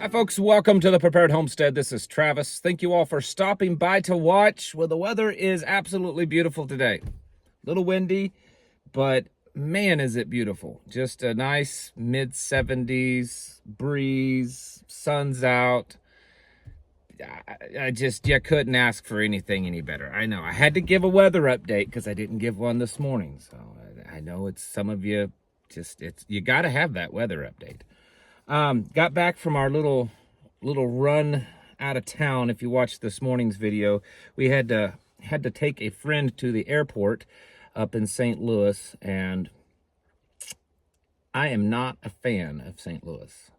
Hi folks, welcome to the Prepared Homestead. This is Travis. Thank you all for stopping by to watch. Well, the weather is absolutely beautiful today. A little windy, but man, is it beautiful. Just a nice mid-70s breeze, sun's out. You couldn't ask for anything any better. I know I had to give a weather update because I didn't give one this morning. So I know it's some of you you got to have that weather update. Got back from our little run out of town. If you watched this morning's video, we had to take a friend to the airport up in St. Louis, and I am not a fan of St. Louis.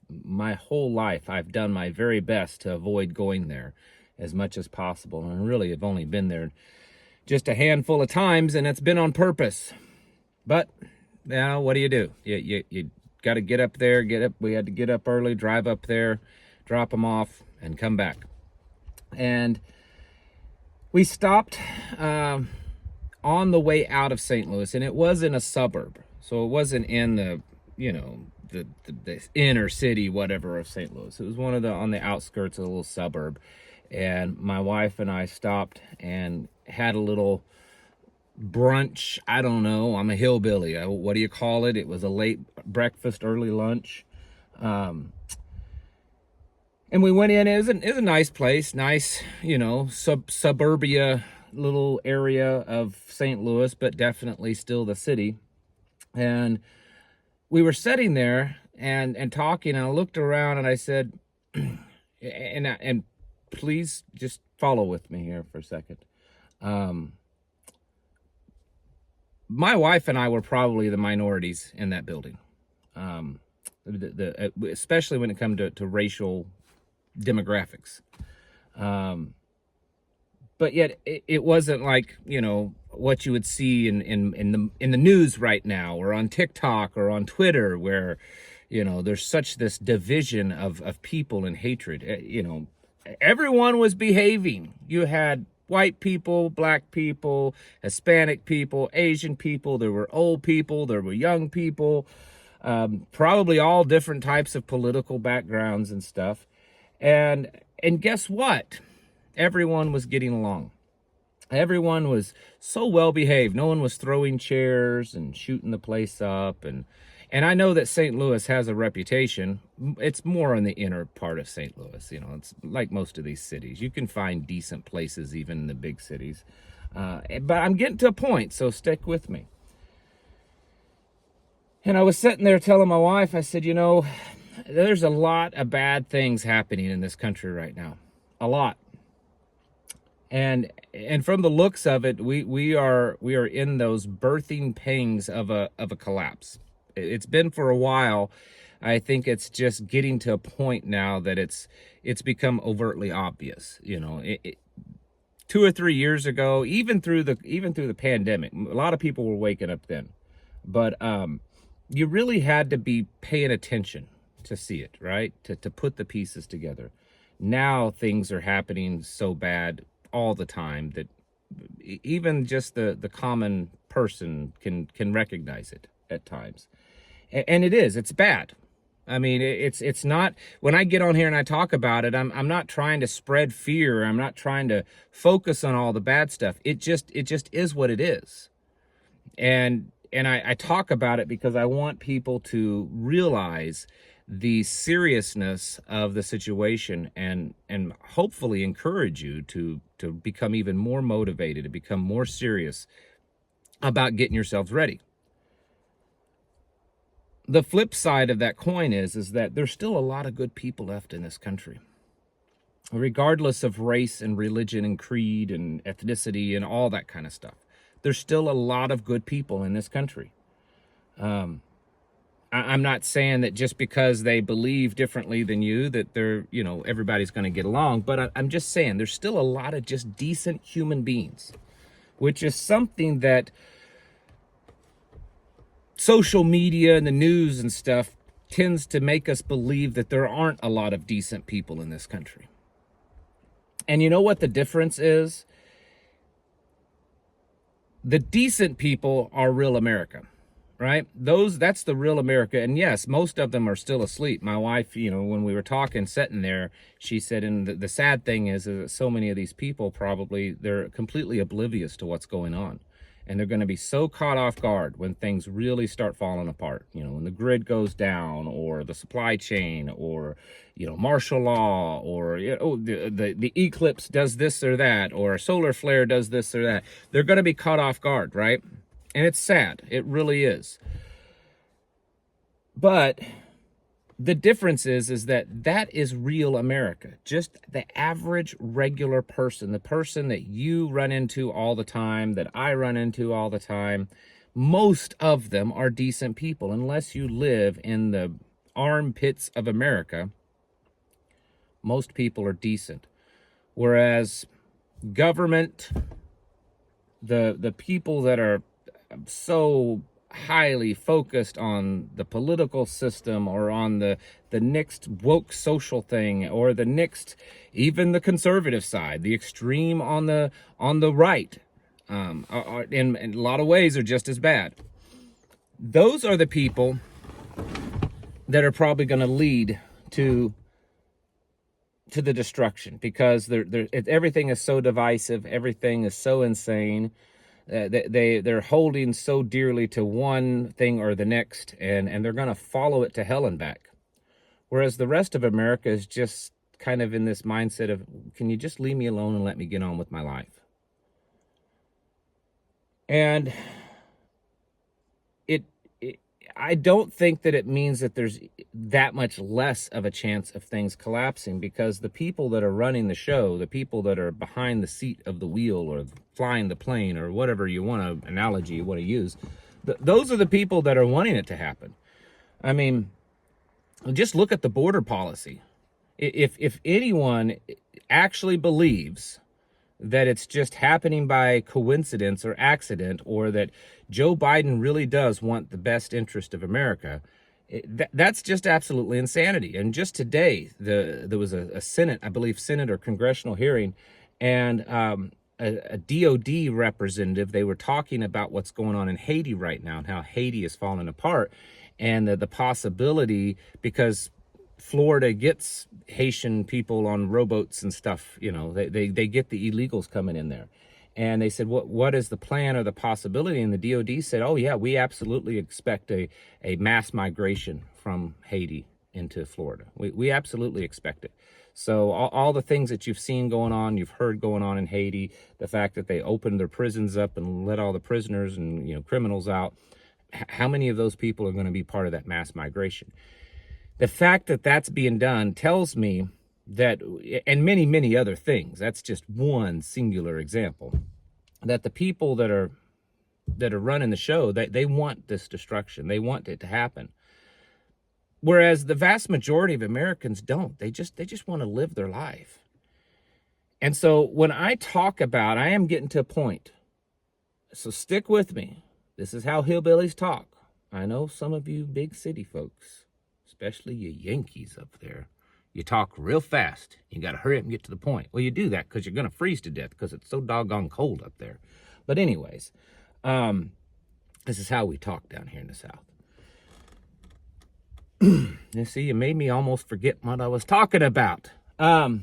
My whole life, I've done my very best to avoid going there as much as possible, and I really have only been there just a handful of times, and it's been on purpose. But now, what do? You got to get up there, we had to get up early, drive up there, drop them off, and come back. And we stopped on the way out of St. Louis, and it was in a suburb. So it wasn't in the inner city, whatever, of St. Louis. It was on the outskirts of a little suburb. And my wife and I stopped and had a little brunch. I don't know, I'm a hillbilly, what do you call it? It was a late breakfast, early lunch. And we went in. It was a nice place, nice, suburbia little area of St. Louis, but definitely still the city. And we were sitting there and talking, and I looked around and I said, and please just follow with me here for a second. My wife and I were probably the minorities in that building, especially when it comes to racial demographics. But yet it wasn't like, what you would see in the news right now, or on TikTok or on Twitter, where, there's such this division of people and hatred. Everyone was behaving. You had white people, black people, Hispanic people, Asian people. There were old people, there were young people, probably all different types of political backgrounds and stuff. And guess what? Everyone was getting along. Everyone was so well behaved. No one was throwing chairs and shooting the place up. And I know that St. Louis has a reputation. It's more in the inner part of St. Louis. It's like most of these cities. You can find decent places even in the big cities. But I'm getting to a point, so stick with me. And I was sitting there telling my wife, I said, there's a lot of bad things happening in this country right now. A lot. And from the looks of it, we are in those birthing pangs of a collapse. It's been for a while. I think it's just getting to a point now that it's become overtly obvious. 2 or 3 years ago, even through the pandemic, a lot of people were waking up then. But you really had to be paying attention to see it, right? To put the pieces together. Now things are happening so bad all the time that even just the common person can recognize it at times. And it's bad. I mean, it's not, when I get on here and I talk about it, I'm not trying to spread fear. I'm not trying to focus on all the bad stuff. It just is what it is. And I talk about it because I want people to realize the seriousness of the situation, and hopefully encourage you to become even more motivated, to become more serious about getting yourselves ready. The flip side of that coin is that there's still a lot of good people left in this country. Regardless of race and religion and creed and ethnicity and all that kind of stuff. There's still a lot of good people in this country. I'm not saying that just because they believe differently than you that they're, everybody's going to get along, but I'm just saying there's still a lot of just decent human beings, which is something that social media and the news and stuff tends to make us believe, that there aren't a lot of decent people in this country. And you know what the difference is? The decent people are real America, right? That's the real America. And yes, most of them are still asleep. My wife, when we were talking, sitting there, she said, and the sad thing is that so many of these people probably, they're completely oblivious to what's going on. And they're going to be so caught off guard when things really start falling apart, when the grid goes down, or the supply chain, or, martial law, or, the eclipse does this or that, or a solar flare does this or that. They're going to be caught off guard, right? And it's sad. It really is. But the difference is that is real America. Just the average regular person, the person that you run into all the time, that I run into all the time, most of them are decent people. Unless you live in the armpits of America, most people are decent. Whereas government, the people that are so highly focused on the political system, or on the next woke social thing, or the next, even the conservative side, the extreme on the right, are in a lot of ways are just as bad. Those are the people that are probably going to lead to the destruction, because everything is so divisive, everything is so insane. They're holding so dearly to one thing or the next, and they're going to follow it to hell and back. Whereas the rest of America is just kind of in this mindset of, can you just leave me alone and let me get on with my life? And I don't think that it means that there's that much less of a chance of things collapsing, because the people that are running the show, the people that are behind the seat of the wheel, or flying the plane, or whatever analogy you want to use, those are the people that are wanting it to happen. I mean, just look at the border policy. If anyone actually believes that it's just happening by coincidence or accident, or that Joe Biden really does want the best interest of America, that's just absolutely insanity. And just today, there was a Senate or congressional hearing, and a DOD representative, they were talking about what's going on in Haiti right now, and how Haiti is falling apart, and the possibility, because Florida gets Haitian people on rowboats and stuff, they get the illegals coming in there. And they said, what is the plan or the possibility? And the DOD said, oh yeah, we absolutely expect a mass migration from Haiti into Florida. We absolutely expect it. So all the things that you've seen going on, you've heard going on in Haiti, the fact that they opened their prisons up and let all the prisoners and criminals out, how many of those people are going to be part of that mass migration? The fact that that's being done tells me that, and many, many other things, that's just one singular example, that the people that are running the show, they want this destruction. They want it to happen. Whereas the vast majority of Americans don't. They just want to live their life. And so when I talk about, I am getting to a point, so stick with me. This is how hillbillies talk. I know some of you big city folks, especially you Yankees up there, you talk real fast. You got to hurry up and get to the point. Well, you do that because you're going to freeze to death because it's so doggone cold up there. But anyways, this is how we talk down here in the South. You see, you made me almost forget what I was talking about. I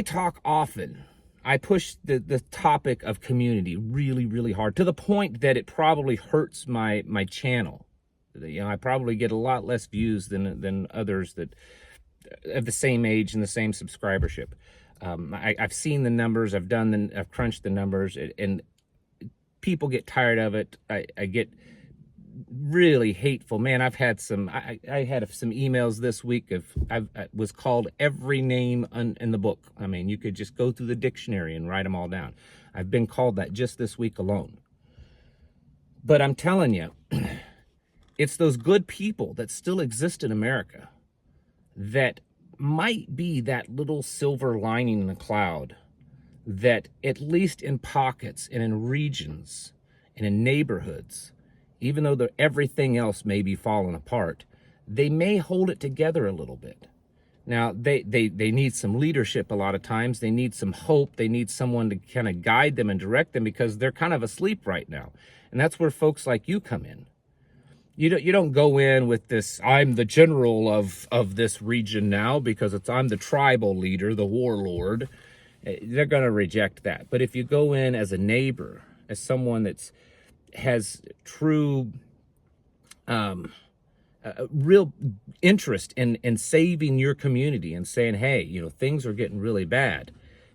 talk often. I push the topic of community really, really hard, to the point that it probably hurts my channel. I probably get a lot less views than others that of the same age and the same subscribership. I've seen the numbers. I've crunched the numbers, and people get tired of it. I get really hateful. Man, I've had I had some emails this week I was called every name in the book. I mean, you could just go through the dictionary and write them all down. I've been called that just this week alone. But I'm telling you, it's those good people that still exist in America that might be that little silver lining in the cloud, that at least in pockets and in regions and in neighborhoods, even though everything else may be falling apart, they may hold it together a little bit. Now, they need some leadership a lot of times. They need some hope. They need someone to kind of guide them and direct them, because they're kind of asleep right now. And that's where folks like you come in. You don't go in with this, I'm the general of this region now, because I'm the tribal leader, the warlord. They're going to reject that. But if you go in as a neighbor, as someone has true real interest in saving your community and saying, hey, things are getting really bad.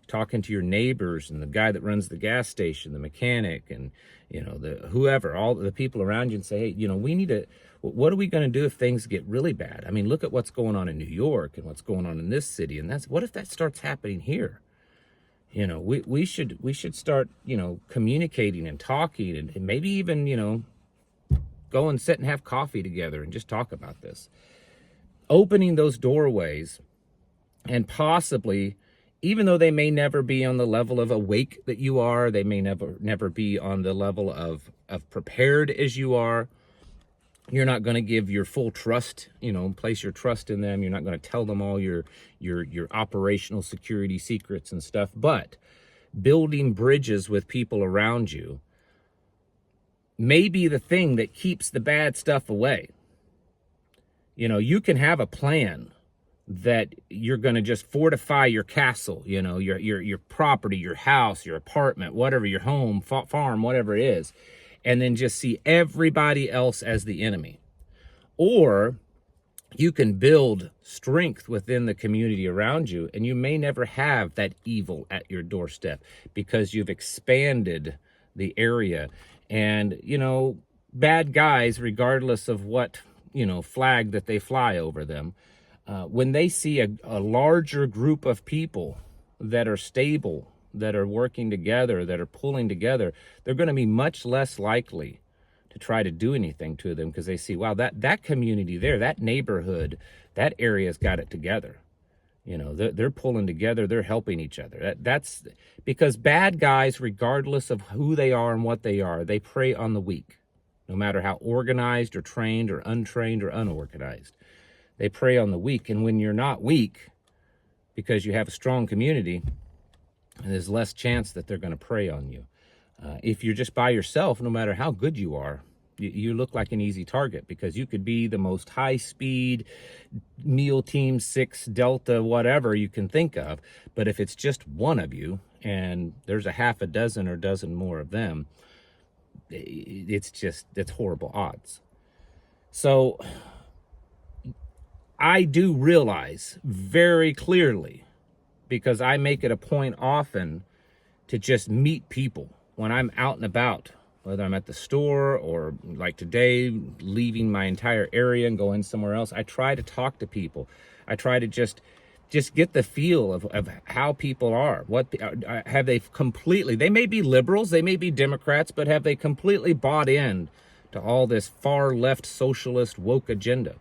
Talking to your neighbors and the guy that runs the gas station, the mechanic, and the whoever, all the people around you, and say, hey, we need to. What are we going to do if things get really bad? I mean, look at what's going on in New York and what's going on in this city, and what if that starts happening here? We should start communicating and talking, and maybe even go and sit and have coffee together and just talk about this. Opening those doorways, and possibly, even though they may never be on the level of awake that you are, they may never be on the level of prepared as you are. You're not going to give your full trust, place your trust in them. You're not going to tell them all your operational security secrets and stuff. But building bridges with people around you may be the thing that keeps the bad stuff away. You can have a plan that you're going to just fortify your castle, your property, your house, your apartment, whatever, your home, farm, whatever it is, and then just see everybody else as the enemy. Or you can build strength within the community around you, and you may never have that evil at your doorstep because you've expanded the area. And, bad guys, regardless of what, flag that they fly over them, when they see a larger group of people that are stable, that are working together, that are pulling together, they're going to be much less likely to try to do anything to them, because they see, wow, that community there, that neighborhood, that area's got it together. They're pulling together, they're helping each other. That's because bad guys, regardless of who they are and what they are, they prey on the weak, no matter how organized or trained or untrained or unorganized. They prey on the weak. And when you're not weak, because you have a strong community, there's less chance that they're going to prey on you. If you're just by yourself, no matter how good you are, you look like an easy target, because you could be the most high-speed MEAL Team 6 Delta whatever you can think of, but if it's just one of you and there's a half a dozen or dozen more of them, it's horrible odds. So I do realize very clearly, because I make it a point often to just meet people when I'm out and about, whether I'm at the store or like today, leaving my entire area and going somewhere else. I try to talk to people. I try to just get the feel of how people are. What have they completely, they may be liberals, they may be Democrats, but have they completely bought in to all this far left socialist woke agenda?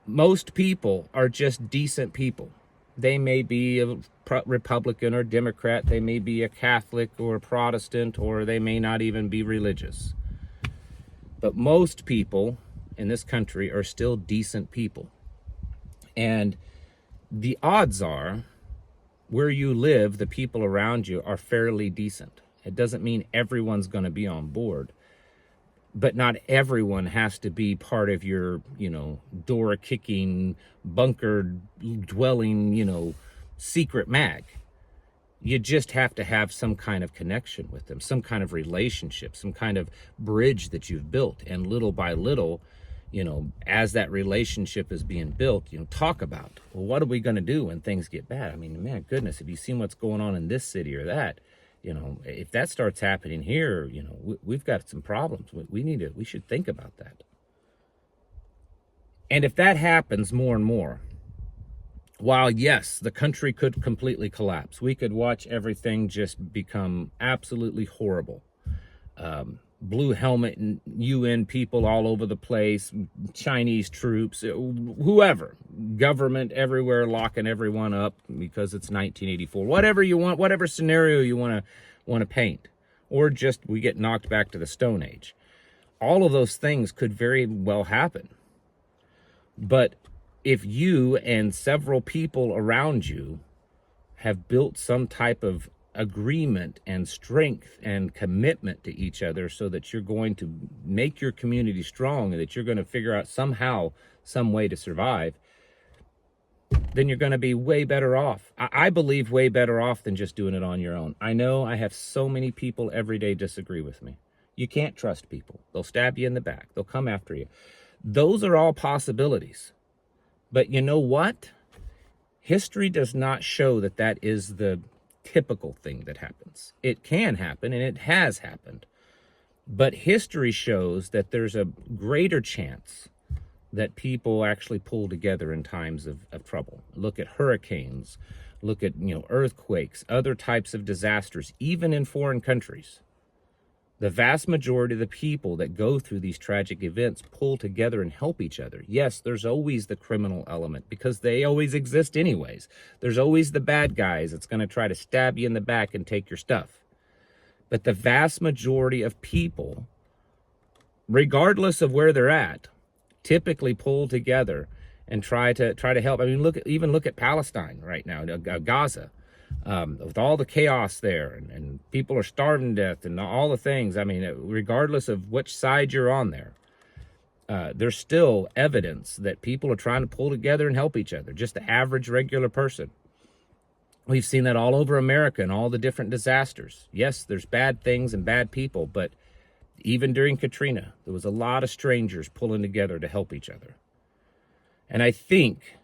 Most people are just decent people. They may be a Republican or Democrat, they may be a Catholic or a Protestant, or they may not even be religious. But most people in this country are still decent people. And the odds are, where you live, the people around you are fairly decent. It doesn't mean everyone's going to be on board, but not everyone has to be part of your, door-kicking, bunker-dwelling, secret mag. You just have to have some kind of connection with them, some kind of relationship, some kind of bridge that you've built. And little by little, as that relationship is being built, talk about, well, what are we going to do when things get bad? I mean, man, goodness, have you seen what's going on in this city or that? If that starts happening here, we've got some problems. We should think about that. And if that happens more and more, while yes, the country could completely collapse, we could watch everything just become absolutely horrible. Blue helmet and UN people all over the place, Chinese troops, whoever, government everywhere locking everyone up because it's 1984. Whatever you want, whatever scenario you want to paint, or just we get knocked back to the Stone Age. All of those things could very well happen. But if you and several people around you have built some type of agreement and strength and commitment to each other so that you're going to make your community strong and that you're going to figure out somehow, some way to survive, then you're going to be way better off. I believe way better off than just doing it on your own. I know I have so many people every day disagree with me. You can't trust people. They'll stab you in the back. They'll come after you. Those are all possibilities. But you know what? History does not show that that is the typical thing that happens. It can happen, and it has happened. But history shows that there's a greater chance that people actually pull together in times of trouble. Look at hurricanes, look at earthquakes, other types of disasters, even in foreign countries. The vast majority of the people that go through these tragic events pull together and help each other. Yes, there's always the criminal element because they always exist anyways. There's always the bad guys that's going to try to stab you in the back and take your stuff. But the vast majority of people, regardless of where they're at, typically pull together and try to help. I mean, look at Palestine right now, Gaza. With all the chaos there and people are starving to death and all the things. I mean, regardless of which side you're on there, there's still evidence that people are trying to pull together and help each other, just the average regular person. We've seen that all over America and all the different disasters. Yes, there's bad things and bad people, but even during Katrina, there was a lot of strangers pulling together to help each other. And I think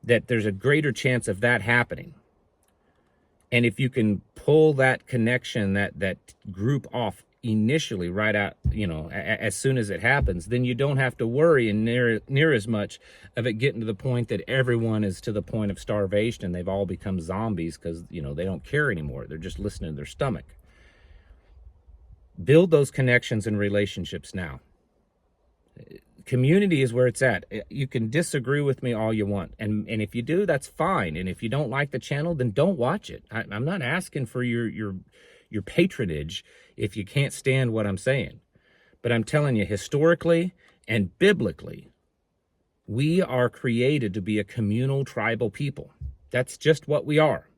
that there's a greater chance of that happening. And if you can pull that connection, that group off initially right out, as soon as it happens, then you don't have to worry and near as much of it getting to the point that everyone is to the point of starvation and they've all become zombies because, they don't care anymore. They're just listening to their stomach. Build those connections and relationships now. Community is where it's at. You can disagree with me all you want. And if you do, that's fine. And if you don't like the channel, then don't watch it. I'm not asking for your patronage if you can't stand what I'm saying. But I'm telling you, historically and biblically, we are created to be a communal tribal people. That's just what we are.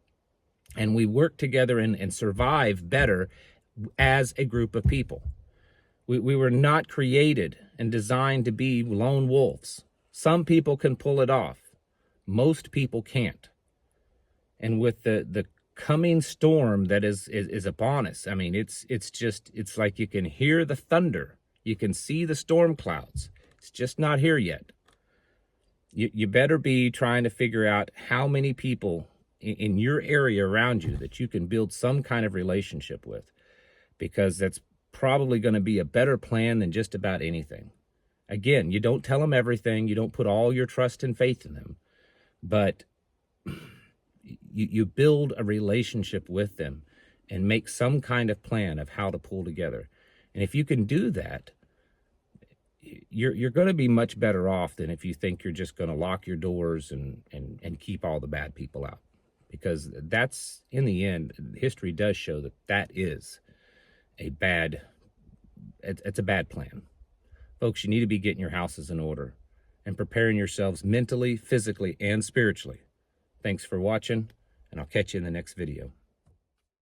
And we work together and survive better as a group of people. We were not created and designed to be lone wolves. Some people can pull it off. Most people can't. And with the coming storm that is upon us, I mean, it's like you can hear the thunder. You can see the storm clouds. It's just not here yet. You better be trying to figure out how many people in your area around you that you can build some kind of relationship with, because that's probably going to be a better plan than just about anything. Again, you don't tell them everything. You don't put all your trust and faith in them, but you build a relationship with them and make some kind of plan of how to pull together. And if you can do that, you're going to be much better off than if you think you're just going to lock your doors and keep all the bad people out. Because that's, in the end, history does show that is it's a bad plan. Folks, you need to be getting your houses in order and preparing yourselves mentally, physically, and spiritually. Thanks for watching, and I'll catch you in the next video.